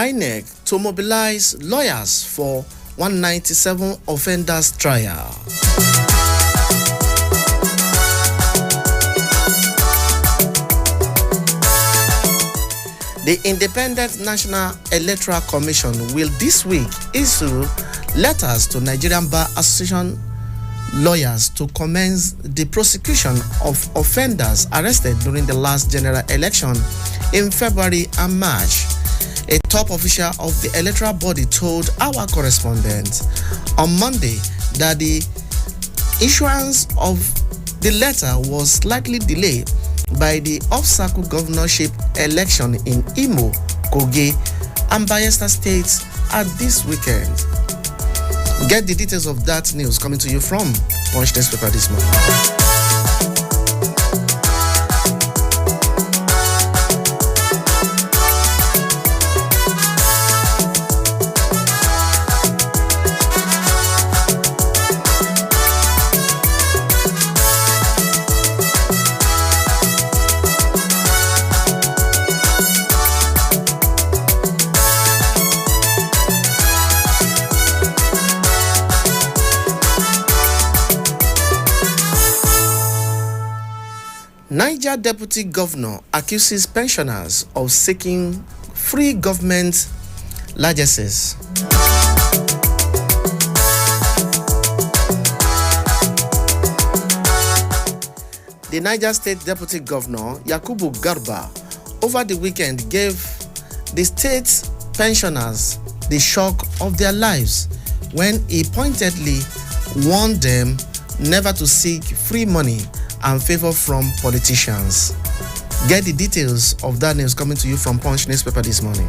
INEC to mobilize lawyers for 197 offenders trial. The Independent National Electoral Commission will this week issue letters to Nigerian Bar Association lawyers to commence the prosecution of offenders arrested during the last general election in February and March. A top official of the electoral body told our correspondent on Monday that the issuance of the letter was slightly delayed by the off-cycle governorship election in Imo, Kogi, and Bayelsa states at this weekend. Get the details of that news coming to you from Punch newspaper this morning. Niger Deputy Governor accuses pensioners of seeking free government largesses. The Niger State Deputy Governor, Yakubu Garba, over the weekend gave the state pensioners the shock of their lives when he pointedly warned them never to seek free money and favor from politicians. Get the details of that news coming to you from Punch newspaper this morning.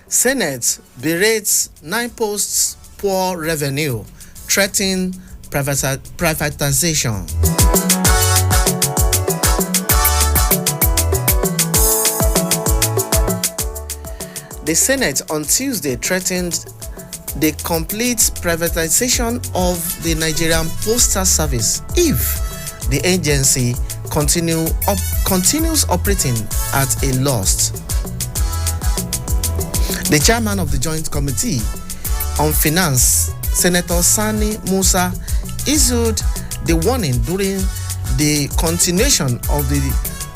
Senate berates 9 posts poor revenue, threatening privatization. The Senate on Tuesday threatened the complete privatization of the Nigerian Postal Service if the agency continues operating at a loss. The chairman of the Joint Committee on Finance, Senator Sani Musa, issued the warning during the continuation of the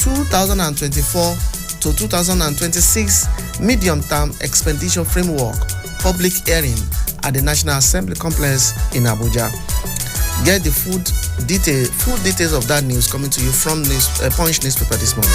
2024 to 2026 medium-term expenditure framework public hearing at the National Assembly complex in Abuja. Get the full details of that news coming to you from Punch newspaper this morning.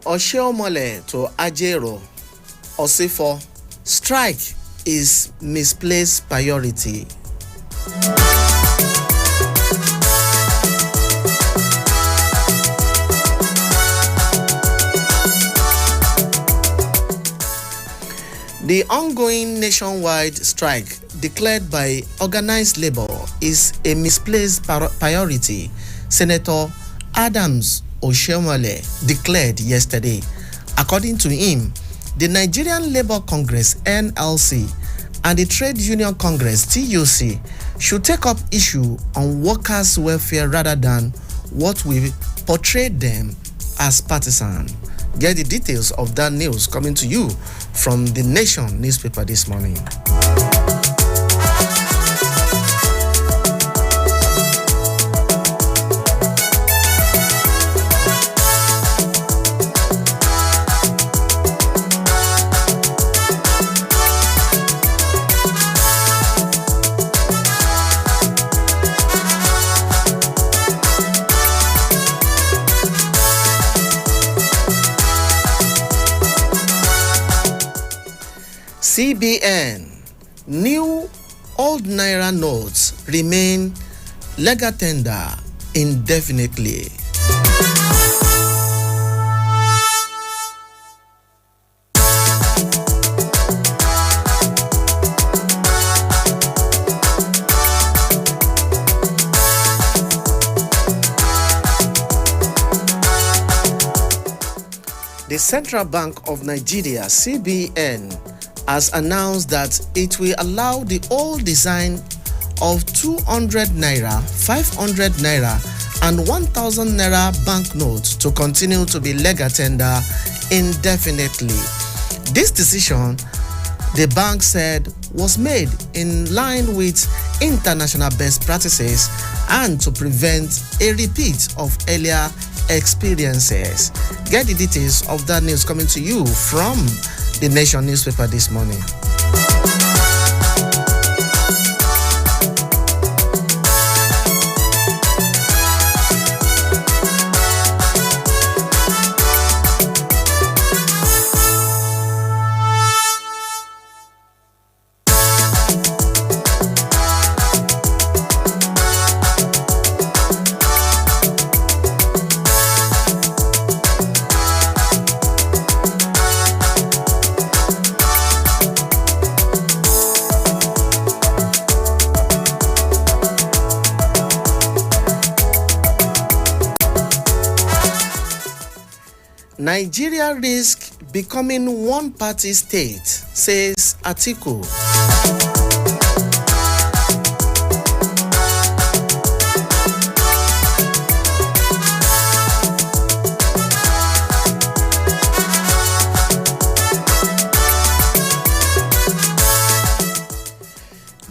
Oshiomole to Ajero, Osifo, strike is misplaced priority. The ongoing nationwide strike declared by organized labor is a misplaced priority, Senator Adams Oshiomole declared yesterday. According to him, the Nigerian Labour Congress (NLC) and the Trade Union Congress (TUC) should take up issue on workers' welfare rather than what we portray them as partisan. Get the details of that news coming to you from the Nation newspaper this morning. CBN, new old naira notes remain legal tender indefinitely. The Central Bank of Nigeria, CBN, has announced that it will allow the old design of 200 naira, 500 naira, and 1000 naira banknotes to continue to be legal tender indefinitely. This decision, the bank said, was made in line with international best practices and to prevent a repeat of earlier experiences. Get the details of that news coming to you from the Nation newspaper this morning. Nigeria risk becoming one-party state, says Atiku.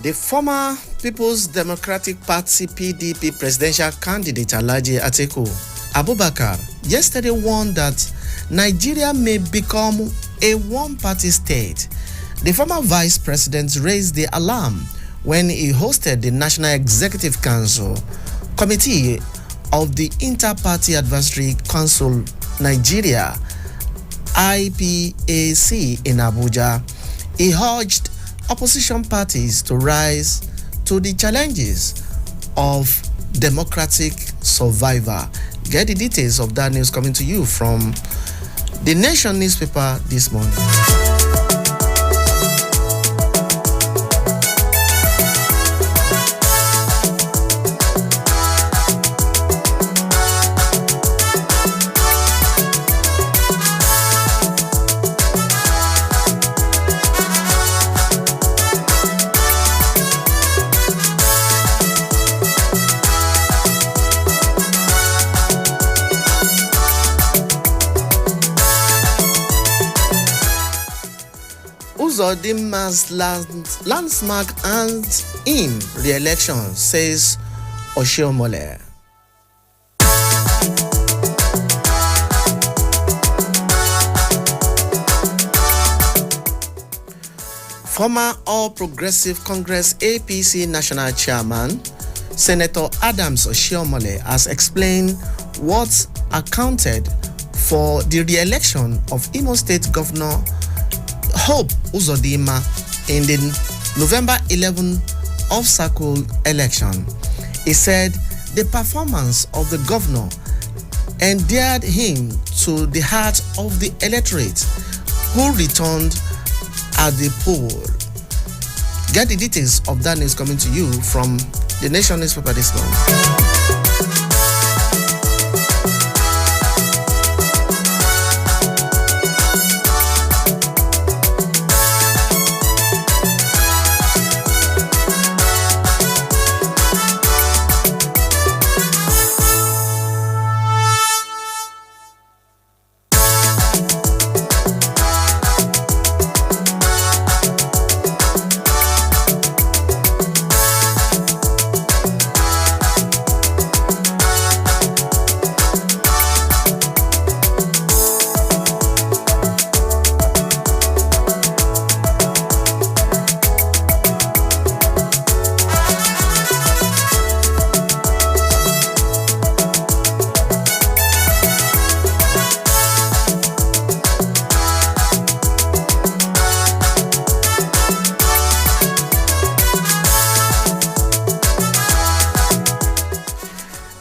The former People's Democratic Party PDP presidential candidate Alhaji Atiku Abubakar yesterday warned that Nigeria may become a one-party state. The former vice president raised the alarm when he hosted the National Executive Council Committee of the Inter-Party Advisory Council Nigeria (IPAC) in Abuja. He urged opposition parties to rise to the challenges of democratic survival. Get the details of that news coming to you from the Nation newspaper this morning. Uzodimma's landmark and in re-election, says Oshiomhole. Former All Progressive Congress APC National Chairman, Senator Adams Oshiomhole, has explained what accounted for the re-election of Imo State Governor Hope Uzodimma in the November 11 off-cycle election. He said the performance of the governor endeared him to the heart of the electorate who returned at the poll. Get the details of that news coming to you from the Nation newspaper this morning.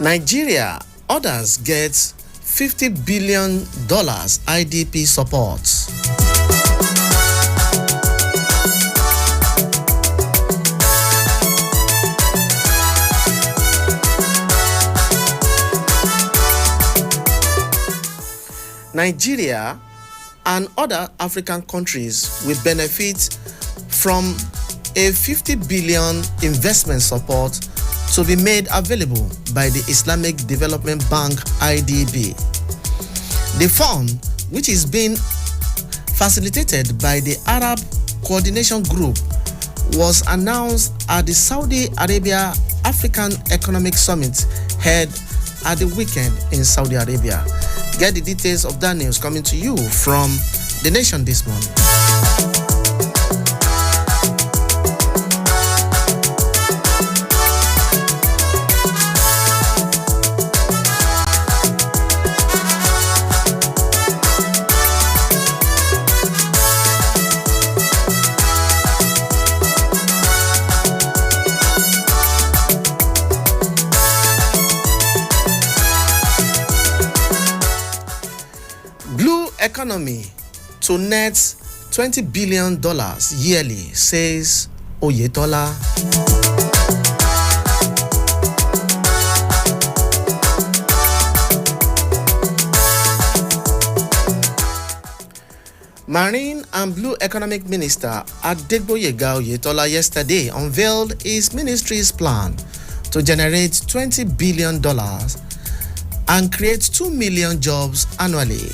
Nigeria, others get $50 billion IDP support. Nigeria and other African countries will benefit from a 50 billion investment support to be made available by the Islamic Development Bank (IDB). The fund, which is being facilitated by the Arab Coordination Group, was announced at the Saudi Arabia African Economic Summit held at the weekend in Saudi Arabia. Get the details of that news coming to you from The Nation this morning. Economy to net $20 billion yearly, says Oyetola. Marine and Blue Economic Minister Adegboyega Oyetola yesterday unveiled his ministry's plan to generate $20 billion and create 2 million jobs annually.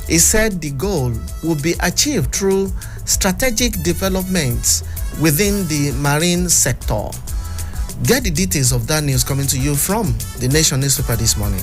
He said the goal will be achieved through strategic developments within the marine sector. Get the details of that news coming to you from The Nation newspaper this morning.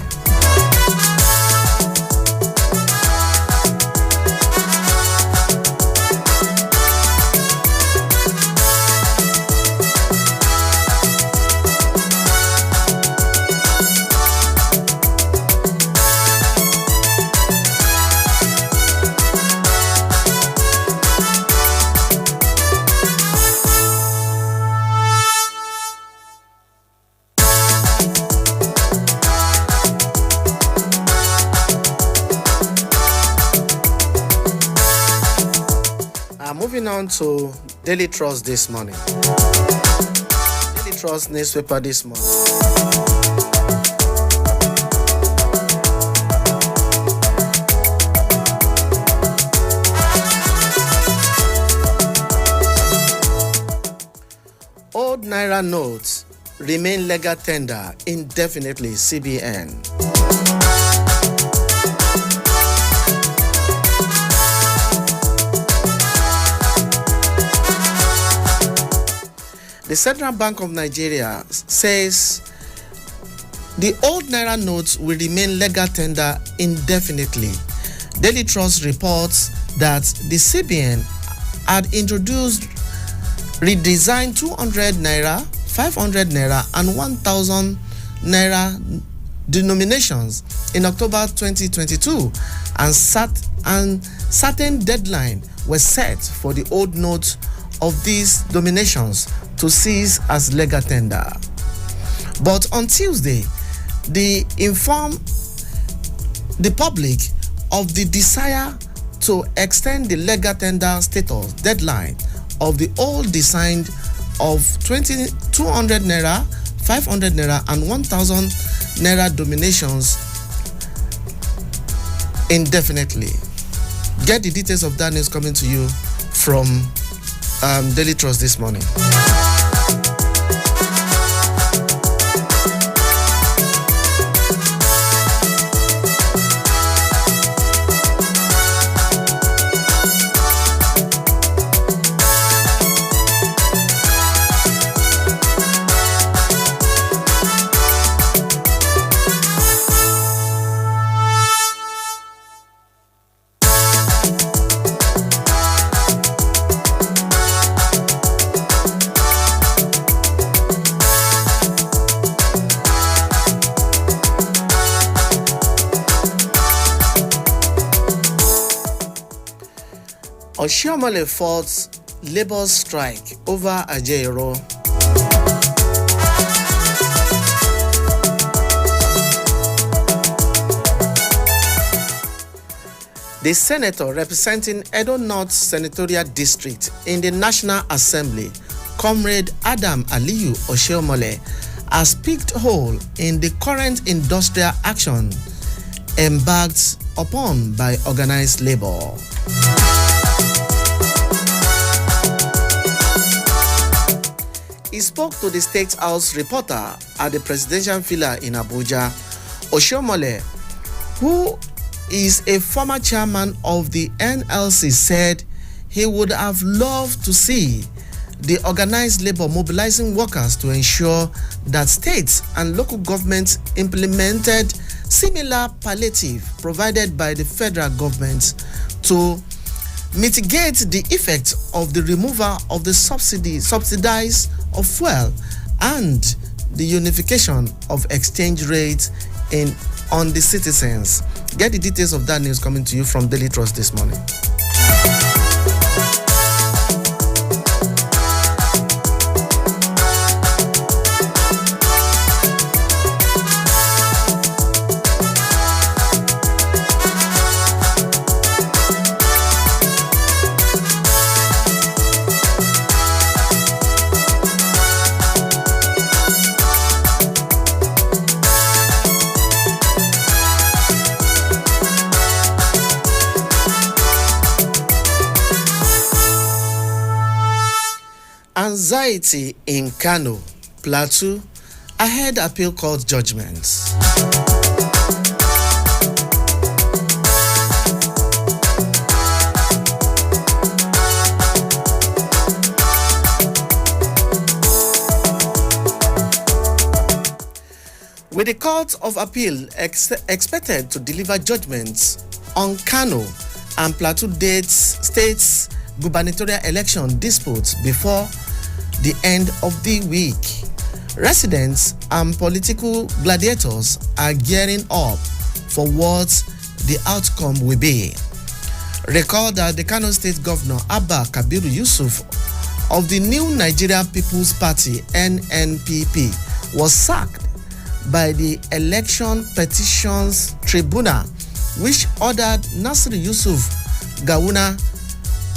Moving on to Daily Trust this morning. Daily Trust newspaper this morning. Old Naira notes remain legal tender indefinitely, CBN. The Central Bank of Nigeria says the old Naira notes will remain legal tender indefinitely. Daily Trust reports that the CBN had introduced redesigned 200 Naira, 500 Naira, and 1,000 Naira denominations in October 2022, and certain deadline was set for the old notes of these denominations to cease as legal tender. But on Tuesday, they informed the public of the desire to extend the legal tender status deadline of the old design of 200 Naira, 500 Naira, and 1,000 Naira denominations indefinitely. Get the details of that news coming to you from Daily Trust this morning. Oshiomhole fought labour strike over Ajero. The senator representing Edo North Senatorial District in the National Assembly, Comrade Adam Aliyu Oshiomhole, has picked hold in the current industrial action embarked upon by organized labor. He spoke to the State House reporter at the presidential villa in Abuja. Oshiomhole, who is a former chairman of the NLC, said he would have loved to see the organized labor mobilizing workers to ensure that states and local governments implemented similar palliative provided by the federal government to mitigate the effect of the removal of the subsidies of fuel and the unification of exchange rates on the citizens. Get the details of that news coming to you from Daily Trust this morning. Anxiety in Kano, Plateau, ahead appeal court judgments. With the Court of Appeal expected to deliver judgments on Kano and Plateau states gubernatorial election disputes before the end of the week, residents and political gladiators are gearing up for what the outcome will be. Recall that the Kano State Governor Abba Kabiru Yusuf of the New Nigeria People's Party (NNPP) was sacked by the Election Petitions Tribunal, which ordered Nasiru Yusuf Gawuna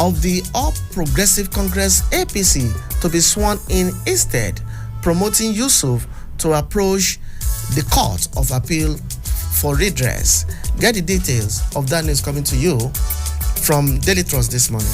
of the All Progressive Congress (APC) to be sworn in instead, promoting Yusuf to approach the Court of Appeal for redress. Get the details of that news coming to you from Daily Trust this morning.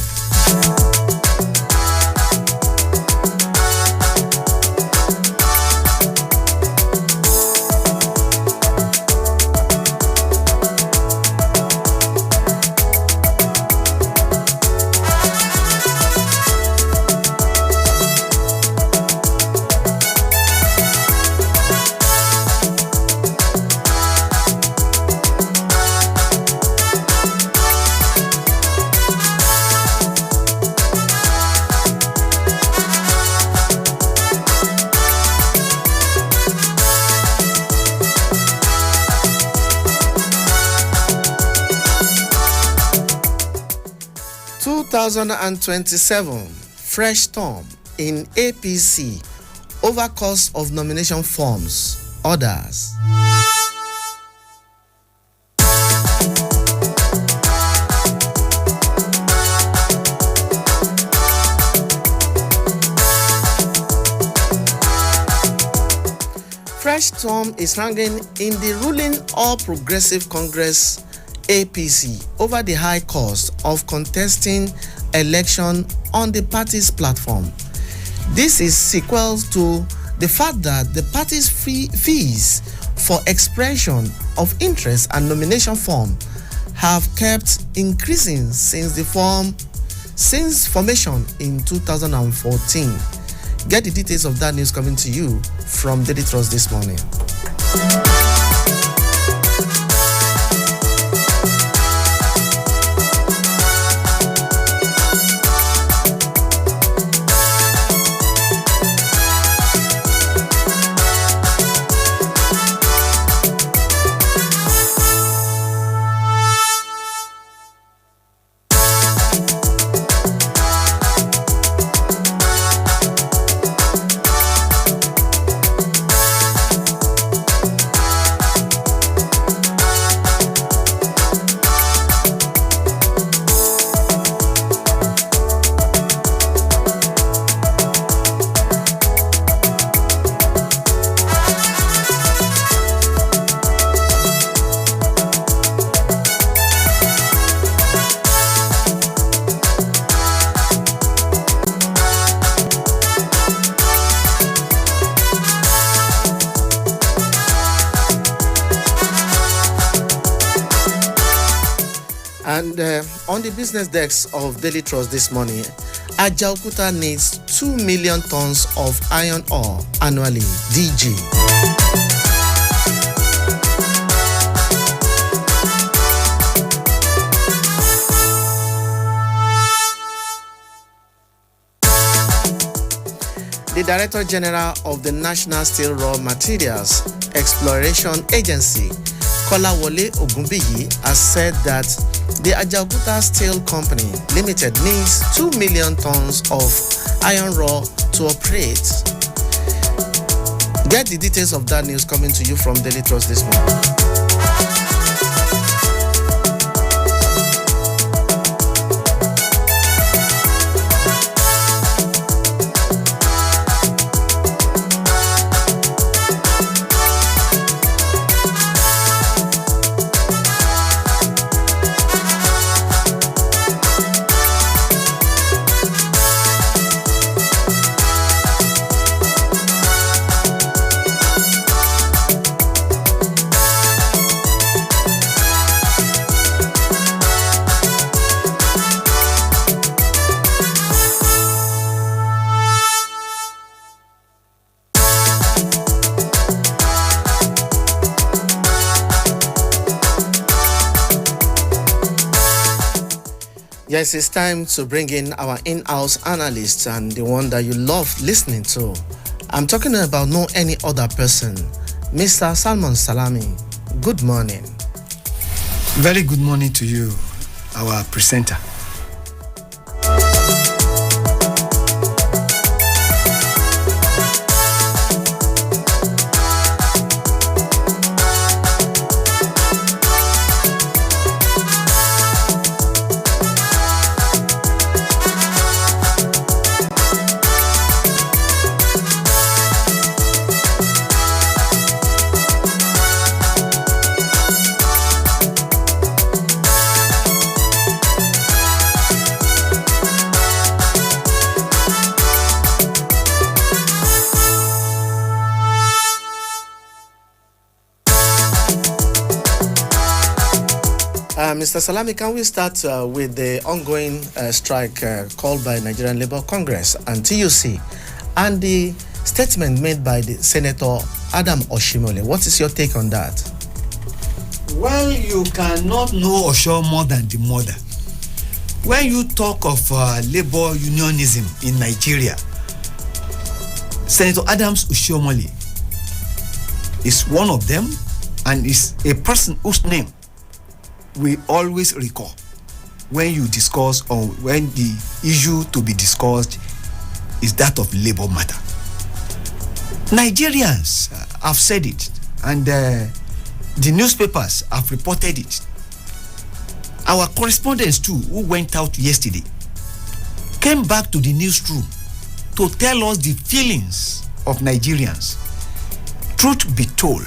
2027 fresh storm in APC over cost of nomination forms, orders. Fresh storm is hanging in the ruling All Progressive Congress APC over the high cost of contesting election on the party's platform. This is sequel to the fact that the party's fees for expression of interest and nomination form have kept increasing since formation in 2014. Get the details of that news coming to you from Daily Trust this morning. And on the business decks of Daily Trust this morning, Ajaokuta needs 2 million tons of iron ore annually, DG. The Director General of the National Steel Raw Materials Exploration Agency, Kolawole Ogunbiyi, has said that the Ajaokuta Steel Company Limited needs 2 million tons of iron ore to operate. Get the details of that news coming to you from Daily Trust this morning. Yes, it's time to bring in our in-house analyst and the one that you love listening to. I'm talking about no any other person, Mr. Salmon Salami. Good morning. Very good morning to you, our presenter. Mr. Salami, can we start with the ongoing strike called by Nigerian Labour Congress and TUC and the statement made by the Senator Adam Oshimole? What is your take on that? Well, you cannot know Osho more than the mother. When you talk of labor unionism in Nigeria, Senator Adams Oshimole is one of them and is a person whose name we always recall when you discuss or when the issue to be discussed is that of labor matter. Nigerians have said it and the newspapers have reported it. Our correspondents too, who went out yesterday, came back to the newsroom to tell us the feelings of Nigerians. Truth be told,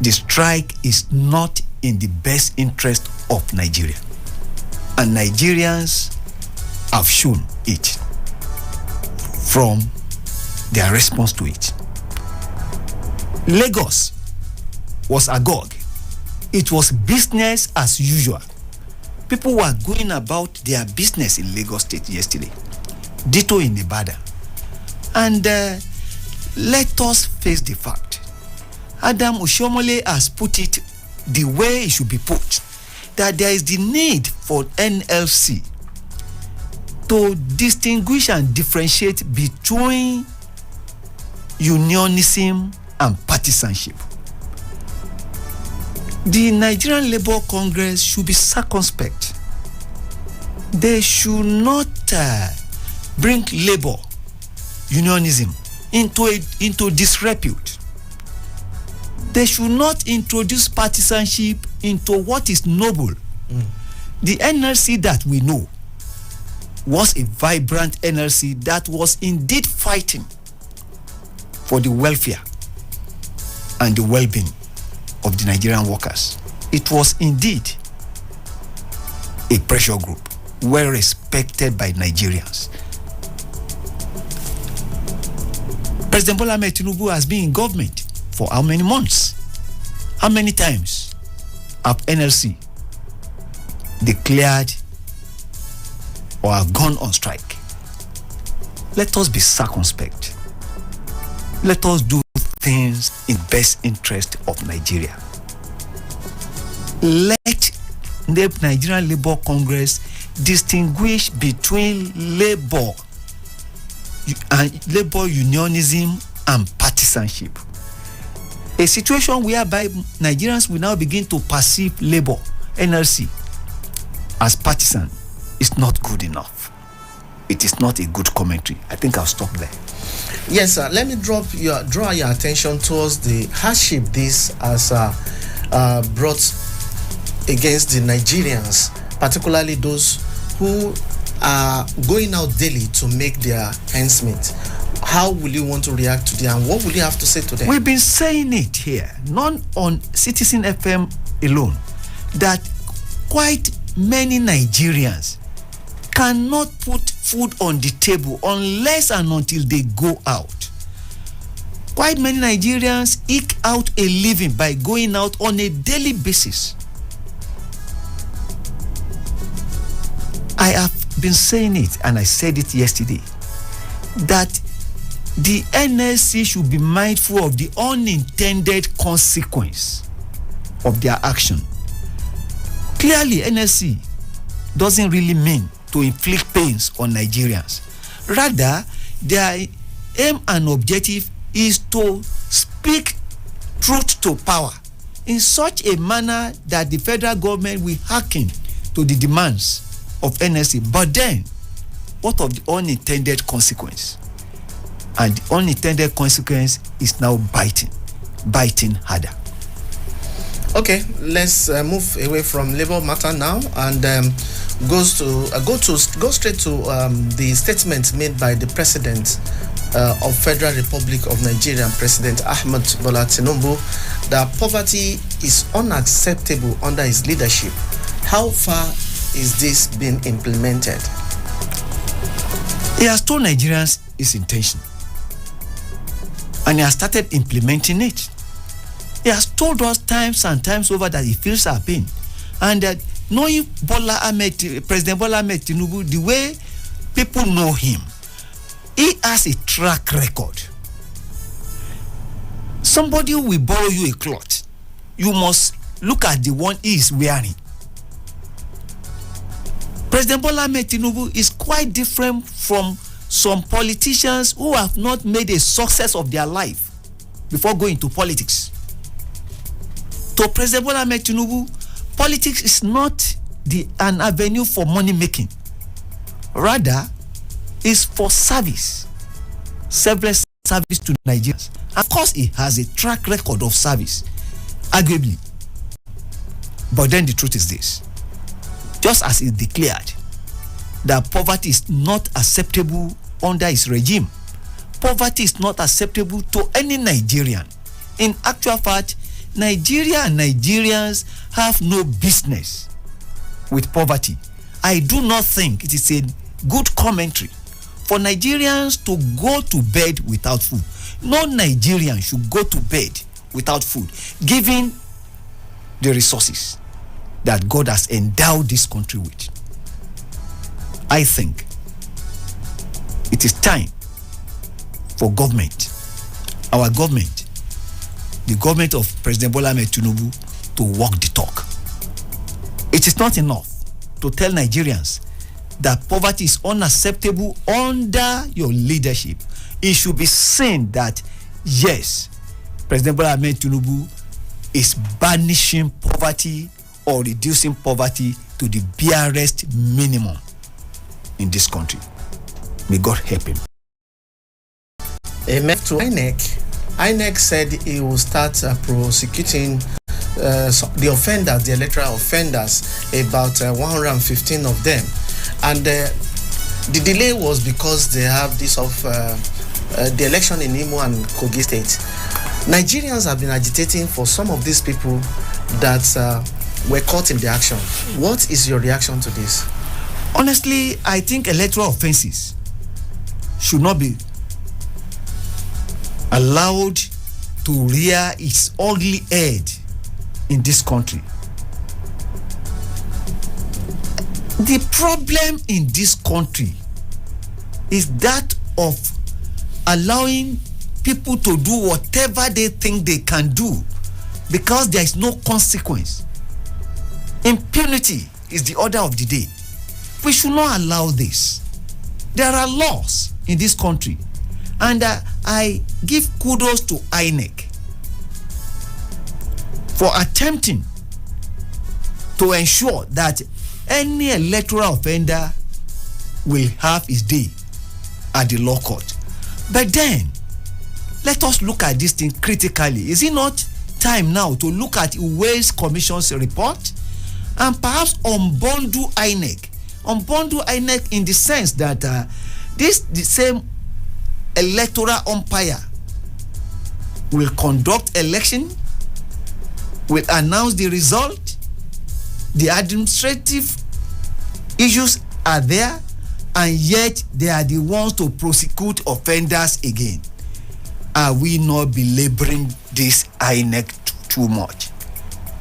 the strike is not in the best interest of Nigeria. And Nigerians have shown it from their response to it. Lagos was agog. It was business as usual. People were going about their business in Lagos State yesterday. Ditto in Ibadan. And let us face the fact. Adam Oshimole has put it the way it should be put, that there is the need for NLC to distinguish and differentiate between unionism and partisanship. The Nigerian Labour Congress should be circumspect. They should not bring labor unionism into disrepute. They should not introduce partisanship into what is noble. The NLC that we know was a vibrant NLC that was indeed fighting for the welfare and the well-being of the Nigerian workers. It was indeed a pressure group, well respected by Nigerians. President Bola Ahmed Tinubu has been in government for how many months? How many times have NLC declared or have gone on strike. Let us be circumspect. Let us do things in best interest of Nigeria. Let the Nigerian Labour Congress distinguish between labor unionism and partisanship. A situation whereby Nigerians will now begin to perceive labor, NLC, as partisan is not good enough. It is not a good commentary. I think I'll stop there. Yes, sir. Let me draw your attention towards the hardship this has brought against the Nigerians, particularly those who are going out daily to make their ends meet. How will you want to react to them, and what will you have to say to them? We've been saying it here, not on Citizen FM alone, that quite many Nigerians cannot put food on the table unless and until they go out. Quite many Nigerians eke out a living by going out on a daily basis. I have been saying it, and I said it yesterday, that the NSC should be mindful of the unintended consequence of their action. Clearly, NSC doesn't really mean to inflict pains on Nigerians. Rather, their aim and objective is to speak truth to power in such a manner that the federal government will hearken to the demands of NSC. But then, what of the unintended consequence? And the unintended consequence is now biting harder. Okay, let's move away from labor matter now and go straight to the statement made by the President of Federal Republic of Nigeria, President Ahmed Bola Tinubu, that poverty is unacceptable under his leadership. How far is this being implemented? He has told Nigerians his intention, and he has started implementing it. He has told us times and times over that he feels our pain, and that knowing President Bola Ahmed Tinubu, the way people know him, he has a track record. Somebody who will borrow you a cloth, you must look at the one he is wearing. President Bola Ahmed Tinubu is quite different from some politicians who have not made a success of their life before going to politics. To President Bola Ahmed Tinubu, politics is not an avenue for money making. Rather, it's for service. Selfless service to Nigerians. Of course, he has a track record of service, arguably. But then the truth is this. Just as he declared that poverty is not acceptable under his regime, poverty is not acceptable to any Nigerian. In actual fact, Nigeria and Nigerians have no business with poverty. I do not think it is a good commentary for Nigerians to go to bed without food. No Nigerian should go to bed without food, given the resources that God has endowed this country with. I think it is time for government, our government, the government of President Bola Ahmed Tinubu, to walk the talk. It is not enough to tell Nigerians that poverty is unacceptable under your leadership. It should be seen that, yes, President Bola Ahmed Tinubu is banishing poverty or reducing poverty to the barest minimum in this country. May God help him. Amen. To INEC said he will start prosecuting the offenders, the electoral offenders, about 115 of them. And the delay was because they have this of the election in Imo and Kogi State. Nigerians have been agitating for some of these people that were caught in the action. What is your reaction to this? Honestly, I think electoral offenses should not be allowed to rear its ugly head in this country. The problem in this country is that of allowing people to do whatever they think they can do because there is no consequence. Impunity is the order of the day. We should not allow this. There are laws in this country, and I give kudos to INEC for attempting to ensure that any electoral offender will have his day at the law court. But then, let us look at this thing critically. Is it not time now to look at Ways Commission's report and perhaps unbundle INEC? Unbundle INEC in the sense that the same electoral umpire will conduct election, will announce the result. The administrative issues are there, and yet they are the ones to prosecute offenders again. Are we not belaboring this INEC too much?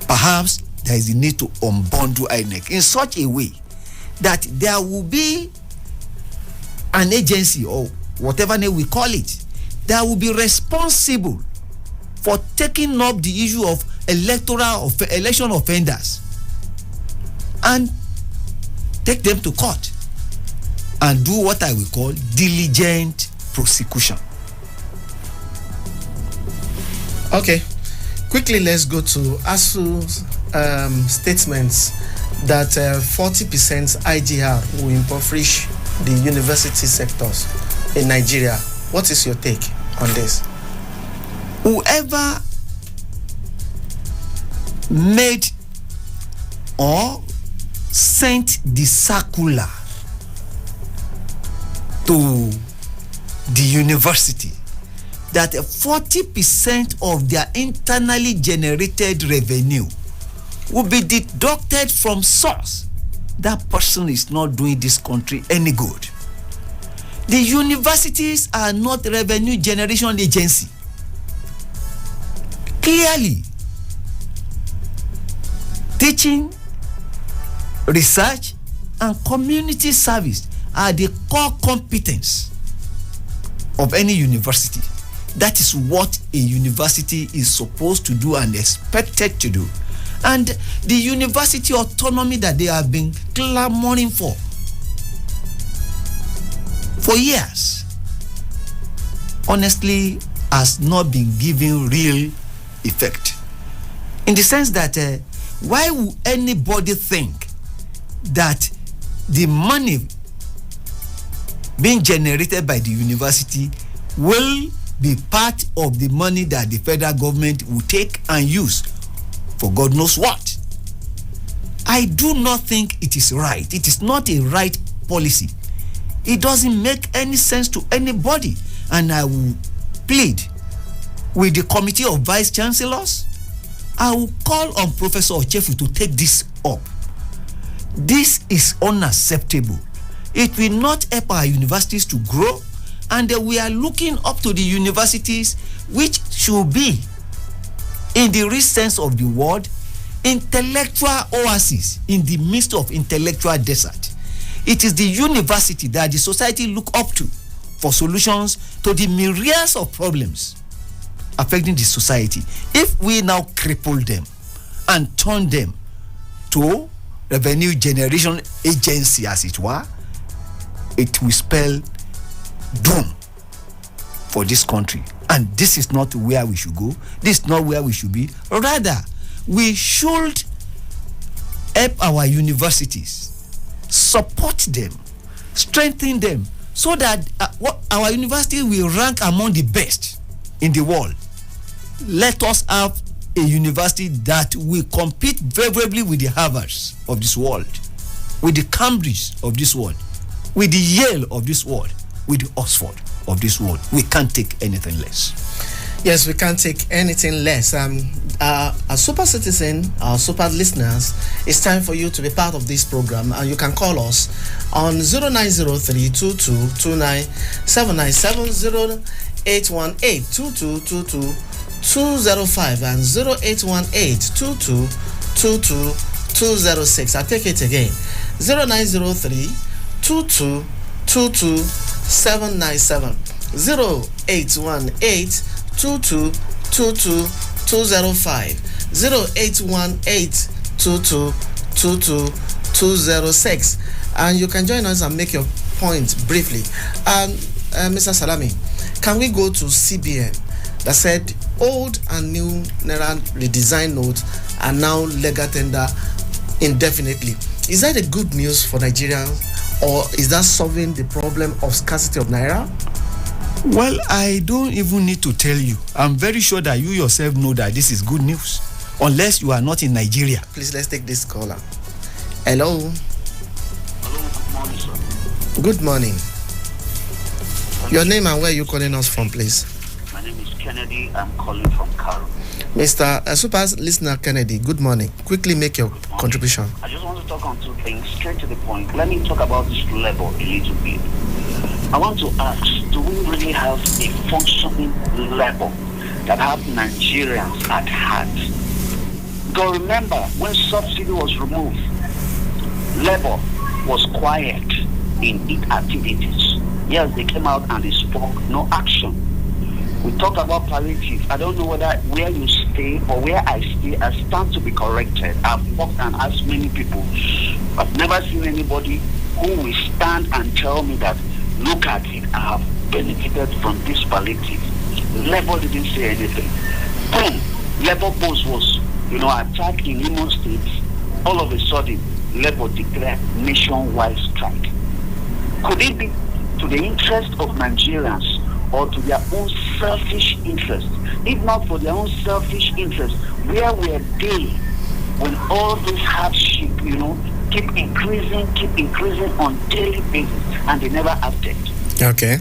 Perhaps there is a need to unbundle INEC in such a way that there will be an agency, or whatever name we call it, that will be responsible for taking up the issue of election offenders and take them to court and do what I will call diligent prosecution. Okay, quickly let's go to ASU's statements that 40% IGR will impoverish the university sectors in Nigeria. What is your take on this? Whoever made or sent the circular to the university that 40% of their internally generated revenue will be deducted from source, that person is not doing this country any good. The universities are not revenue generation agency. Clearly, teaching, research, and community service are the core competence of any university. That is what a university is supposed to do and expected to do. And the university autonomy that they have been clamoring for years, honestly, has not been given real effect. In the sense that why would anybody think that the money being generated by the university will be part of the money that the federal government will take and use for God knows what? I do not think it is right. It is not a right policy. It doesn't make any sense to anybody. And I will plead with the committee of vice chancellors. I will call on Professor Ochefu to take this up. This is unacceptable. It will not help our universities to grow, and we are looking up to the universities which should be, in the real sense of the word, intellectual oasis in the midst of intellectual desert. It is the university that the society look up to for solutions to the myriads of problems affecting the society. If we now cripple them and turn them to revenue generation agency, as it were, it will spell doom for this country. And this is not where we should go. This is not where we should be. Rather, we should help our universities, support them, strengthen them, so that our university will rank among the best in the world. Let us have a university that will compete favorably with the Harvards of this world, with the Cambridge of this world, with the Yale of this world, with the Oxford of this world. We can't take anything less. Yes, we can't take anything less. Our super citizen, our super listeners, it's time for you to be part of this program, and you can call us on 0903-2229-797, 0818-2222-205 and 0818-2222-206. I'll take it again. 0903 22 797 0818 22 205 0818 22 206, and you can join us and make your point briefly. Mr. Salami, can we go to CBN that said old and new Naira redesign notes are now legal tender indefinitely? Is that a good news for Nigerians, or is that solving the problem of scarcity of Naira? Well, I don't even need to tell you. I'm very sure that you yourself know that this is good news, unless you are not in Nigeria. Please, let's take this caller. Hello. Hello, good morning, sir. Good morning. Your name and where are you calling us from, please? My name is Kennedy. I'm calling from Karo. Mr. Super Listener Kennedy, good morning. Quickly make your contribution. I just want to talk on two things, straight to the point. Let me talk about this level a little bit. I want to ask, do we really have a functioning level that have Nigerians at heart? Because remember, when subsidy was removed, Labour was quiet in its activities. Yes, they came out and they spoke, no action. We talk about palliative. I don't know whether where you stay or where I stay, I stand to be corrected. I've walked and asked many people. I've never seen anybody who will stand and tell me that, look at it, I have benefited from this palliative. Labour didn't say anything. Boom, Labour post was, attacked in Imo State. All of a sudden, Labour declared nationwide strike. Could it be to the interest of Nigerians or to their own selfish interest? If not for their own selfish interest, where were they when all this hardship, keep increasing on daily basis, and they never acted? Okay.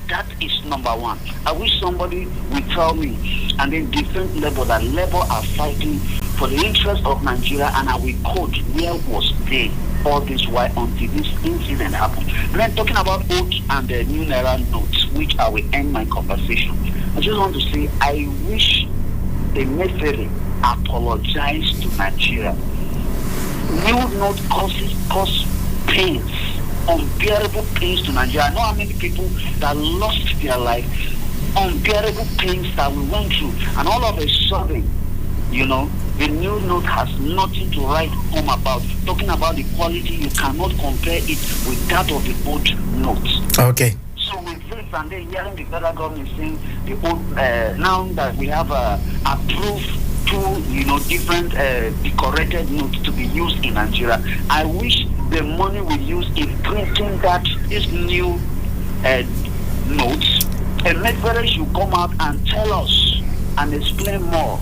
That is number one. I wish somebody would tell me, and then different level that Labour are fighting for the interest of Nigeria, and I will quote, where was they all this while until this incident happened? And then talking about old and the new Naira notes, which I will end my conversation. I just want to say, I wish the Mefere apologize to Nigeria. New note cause pains, unbearable pains to Nigeria. I know how many people that lost their life, unbearable pains that we went through, and all of a sudden, the new note has nothing to write home about. Talking about the quality, you cannot compare it with that of the old notes. Okay. So with this, and then hearing the federal government saying the old, now that we have approved two, different decorated notes to be used in Nigeria, I wish the money we use in printing these new notes, a Medvedev should come out and tell us and explain more.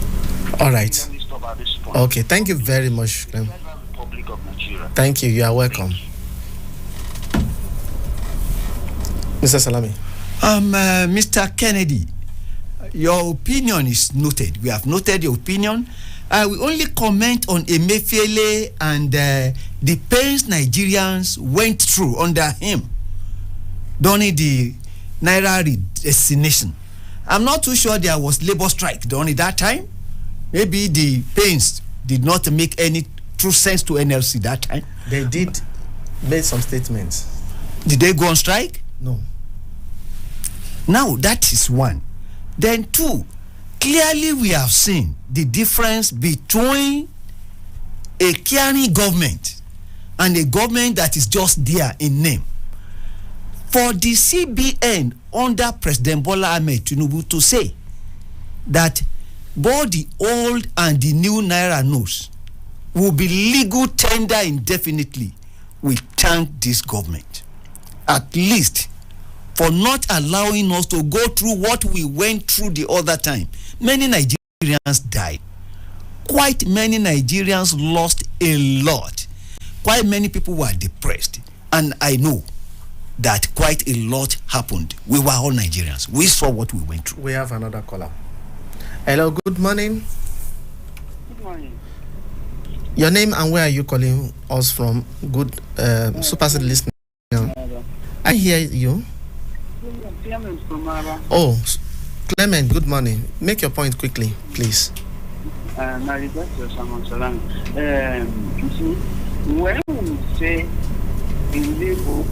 All right. Okay, thank you very much. Thank you. You are welcome. Mr. Salami. Mr. Kennedy, your opinion is noted. We have noted your opinion. I will only comment on Emefiele and the pains Nigerians went through under him during the Naira redesignation. I'm not too sure there was labor strike during that time. Maybe the pains did not make any true sense to NLC that time. They did make some statements. Did they go on strike? No. Now, that is one. Then two, clearly we have seen the difference between a caring government and a government that is just there in name. For the CBN under President Bola Ahmed Tinubu to say that both the old and the new Naira notes will be legal tender indefinitely, we thank this government. At least for not allowing us to go through what we went through the other time. Many Nigerians died. Quite many Nigerians lost a lot. Quite many people were depressed. And I know that quite a lot happened. We were all Nigerians. We saw what we went through. We have another caller. Hello, good morning. Good morning. Your name and where are you calling us from? Good, super listener. I hear you. Clement from Mara. Oh, Clement, good morning. Make your point quickly, please. My request to someone, Salam. You see, when we say the label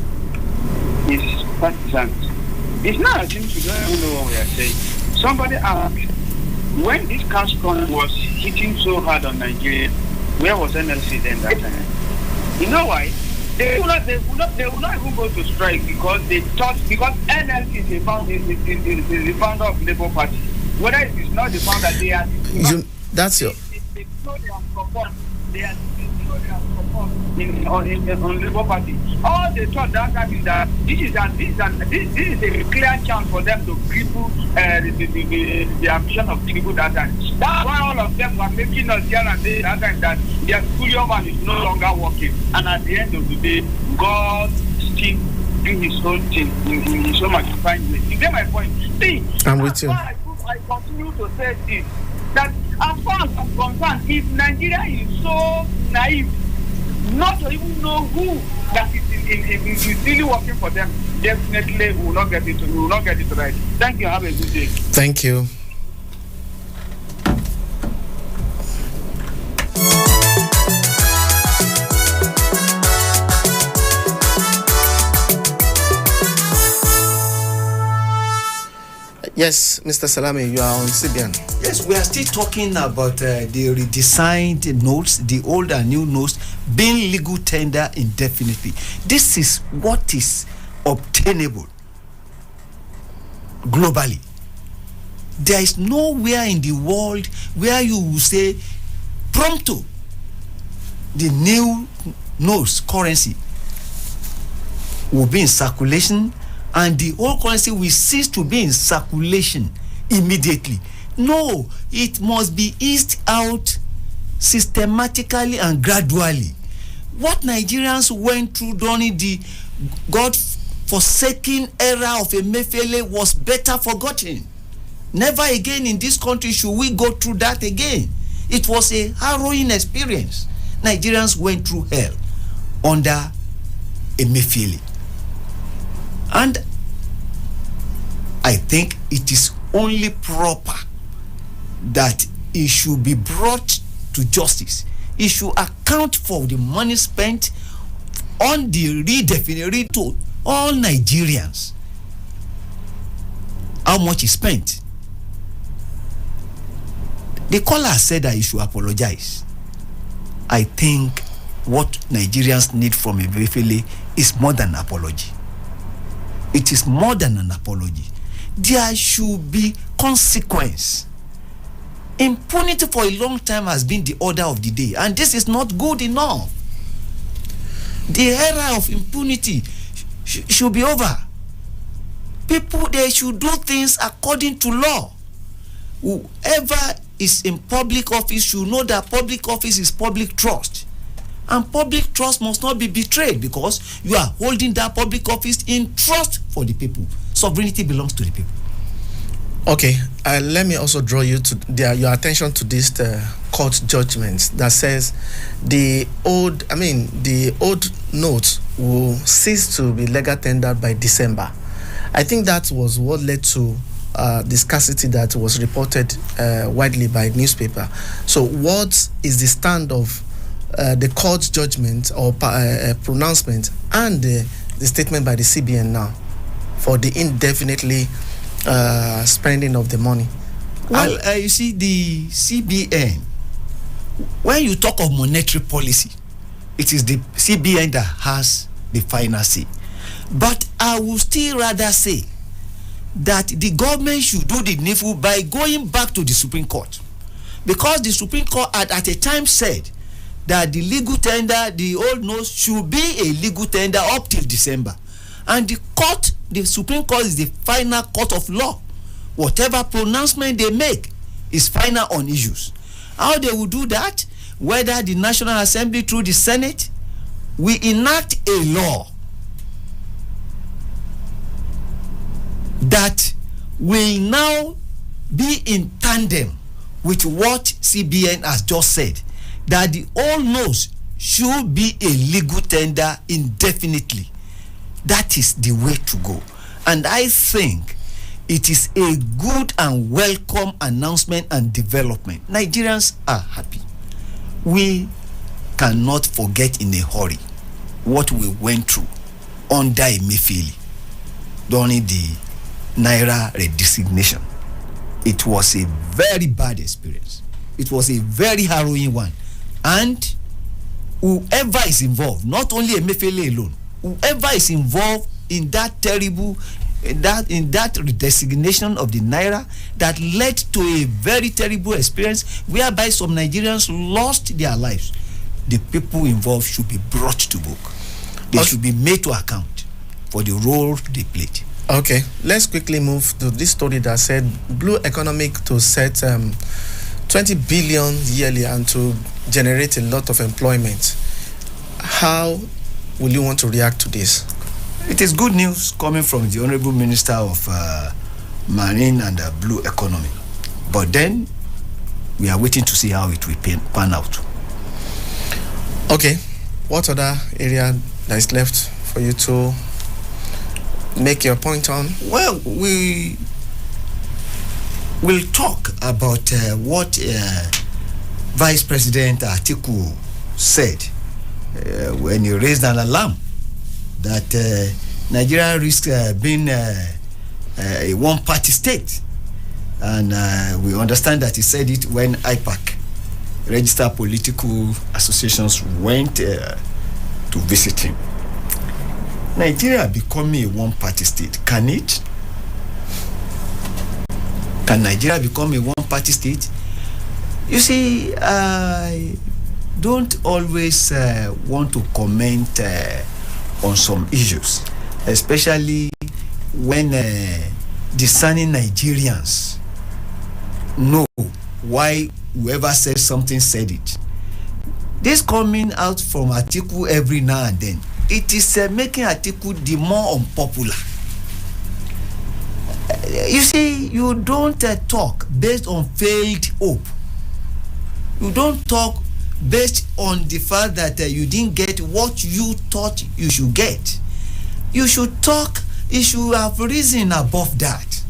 is partisan, it's not as if we don't even know what we are saying. Somebody asked, when this cash crunch was hitting so hard on Nigeria, where was NLC then that time? You know why? They will not even go to strike because they thought, because NLC is the founder of Labour Party. Whether it is not the founder, they are. That's your. They know they are support. They know they are support on Labour Party. All they thought that time is that this is a clear chance for them to cripple the ambition of Tinubu that time. That's why all of them were making us here and there that time that their studio man is no longer working. And at the end of the day, God still do his own thing in his own magnifying way. You get my point? See, I'm with you. I continue to say this, that as far as I'm concerned, if Nigeria is so naive not to even know who that is really working for them, definitely we will not get it right. Thank you. Have a good day. Thank you. Yes, Mr. Salami, you are on CBN. Yes, we are still talking about the redesigned notes, the old and new notes being legal tender indefinitely. This is what is obtainable globally. There is nowhere in the world where you will say prompto the new notes currency will be in circulation and the old currency will cease to be in circulation immediately. No, it must be eased out systematically and gradually. What Nigerians went through during the God-forsaken era of Emefiele was better forgotten. Never again in this country should we go through that again. It was a harrowing experience. Nigerians went through hell under Emefiele. And I think it is only proper that it should be brought to justice. It should account for the money spent on the redefinition to all Nigerians. How much is spent? The caller said that he should apologize. I think what Nigerians need from Emefiele is more than an apology. It is more than an apology. There should be consequence. Impunity for a long time has been the order of the day, and this is not good enough. The era of impunity should be over. People, they should do things according to law. Whoever is in public office should know that public office is public trust. And public trust must not be betrayed because you are holding that public office in trust for the people. Sovereignty belongs to the people. Okay, let me also draw you to your attention to this court judgment that says the old notes will cease to be legal tendered by December. I think that was what led to the scarcity that was reported widely by newspaper. So, what is the stand of the court judgment or pronouncement and the statement by the CBN now for the indefinitely spending of the money? Well, you see, the CBN, when you talk of monetary policy, it is the CBN that has the final say. But I will still rather say that the government should do the needful by going back to the Supreme Court, because the Supreme Court at a time said that the legal tender, the old notes, should be a legal tender up till December. And the Supreme Court is the final court of law. Whatever pronouncement they make is final on issues. How they will do that, whether the National Assembly through the Senate will enact a law that will now be in tandem with what CBN has just said, that the old notes should be a legal tender indefinitely. That is the way to go. And I think it is a good and welcome announcement and development. Nigerians are happy. We cannot forget in a hurry what we went through under Emefiele during the Naira redesignation. It was a very bad experience. It was a very harrowing one. And whoever is involved, not only Emefiele alone, whoever is involved in that terrible, in that redesignation of the Naira that led to a very terrible experience whereby some Nigerians lost their lives, the people involved should be brought to book. They should be made to account for the role they played. Okay, let's quickly move to this story that said Blue Economic to set 20 billion yearly and to generate a lot of employment. How will you want to react to this? It is good news coming from the Honorable Minister of Marine and Blue Economy. But then, we are waiting to see how it will pan out. Okay, what other area that is left for you to make your point on? Well, we will talk about what Vice President Atiku said when he raised an alarm that Nigeria risks being a one-party state. And we understand that he said it when IPAC, Registered Political Associations, went to visit him. Nigeria becoming a one-party state, can it? Can Nigeria become a one-party state? You see, I don't always want to comment on some issues, especially when discerning Nigerians know why whoever said something said it. This coming out from Atiku every now and then, it is making Atiku the more unpopular. You see, you don't talk based on failed hope. You don't talk based on the fact that you didn't get what you thought you should get. You should talk, you should have risen above that.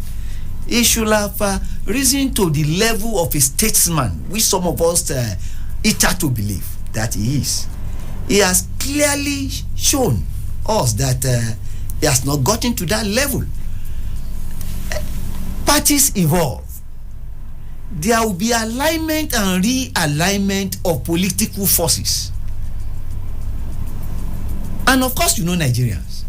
You should have risen to the level of a statesman, which some of us eager to believe that he is. He has clearly shown us that he has not gotten to that level. Parties evolve. There will be alignment and realignment of political forces. And of course, you know Nigerians.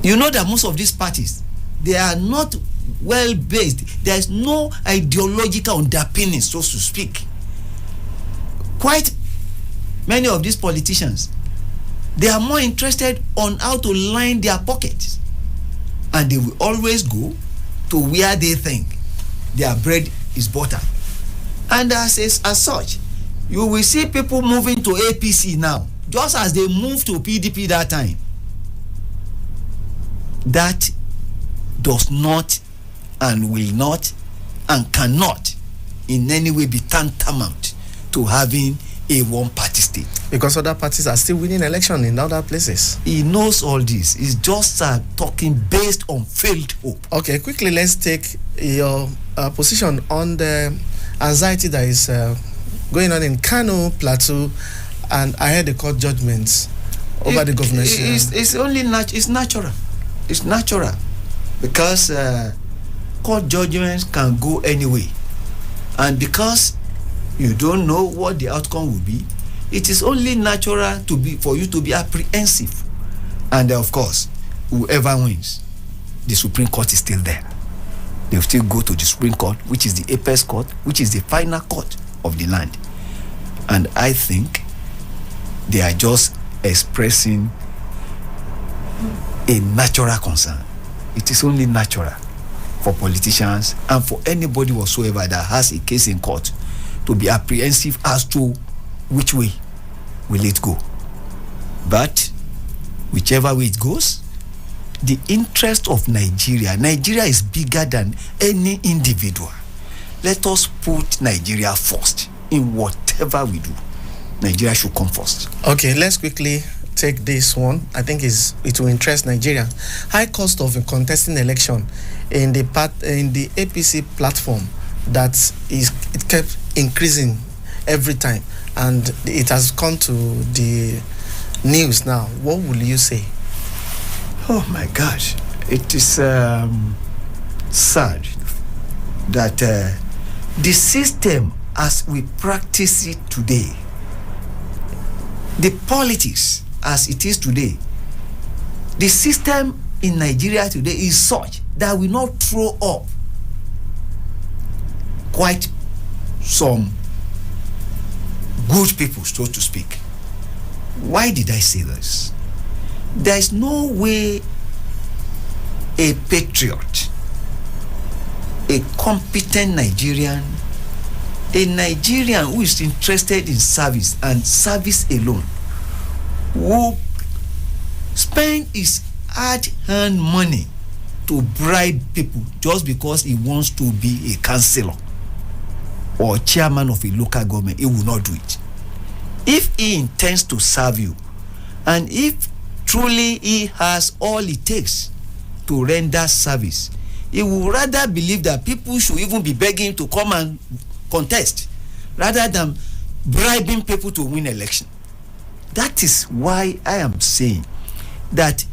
You know that most of these parties, they are not well based. There is no ideological underpinning, so to speak. Quite many of these politicians, they are more interested on how to line their pockets. And they will always go to where they think their bread is buttered. And as such, you will see people moving to APC now, just as they moved to PDP that time. That does not and will not and cannot in any way be tantamount to having a one-party state. Because other parties are still winning election in other places. He knows all this. He's just talking based on failed hope. Okay, quickly, let's take your position on the anxiety that is going on in Kano Plateau, and I heard the court judgments over the government. It's natural. It's natural because court judgments can go anyway, and because you don't know what the outcome will be, it is only natural for you to be apprehensive. And of course, whoever wins, the Supreme Court is still there. They'll still go to the Supreme Court, which is the apex court, which is the final court of the land. And I think they are just expressing a natural concern. It is only natural for politicians and for anybody whatsoever that has a case in court to be apprehensive as to which way will it go. But whichever way it goes, the interest of Nigeria is bigger than any individual. Let us put Nigeria first in whatever we do. Nigeria should come first. Okay, let's quickly take this one. I think it will interest Nigeria. High cost of contesting election in the APC platform it kept increasing every time, and it has come to the news now. What will you say? Oh my gosh, it is sad that the system as we practice it today, the politics as it is today, the system in Nigeria today is such that we not throw up quite some good people, so to speak. Why did I say this? There is no way a patriot, a competent Nigerian, a Nigerian who is interested in service and service alone, who spend his hard-earned money to bribe people just because he wants to be a councillor or chairman of a local government. He will not do it. If he intends to serve you, and if truly he has all it takes to render service, he will rather believe that people should even be begging to come and contest rather than bribing people to win election. That is why I am saying that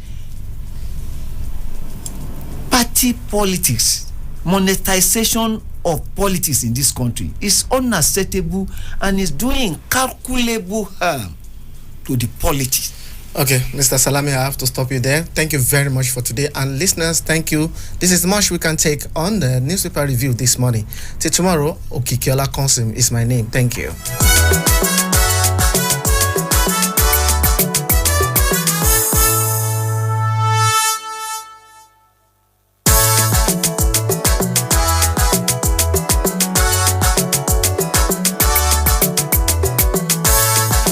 party politics, monetization of politics in this country is unacceptable and is doing incalculable harm to the polity. Okay, Mr. Salami, I have to stop you there. Thank you very much for today. And listeners, thank you. This is much we can take on the newspaper review this morning. Till tomorrow, Okikiola Konsim is my name. Thank you.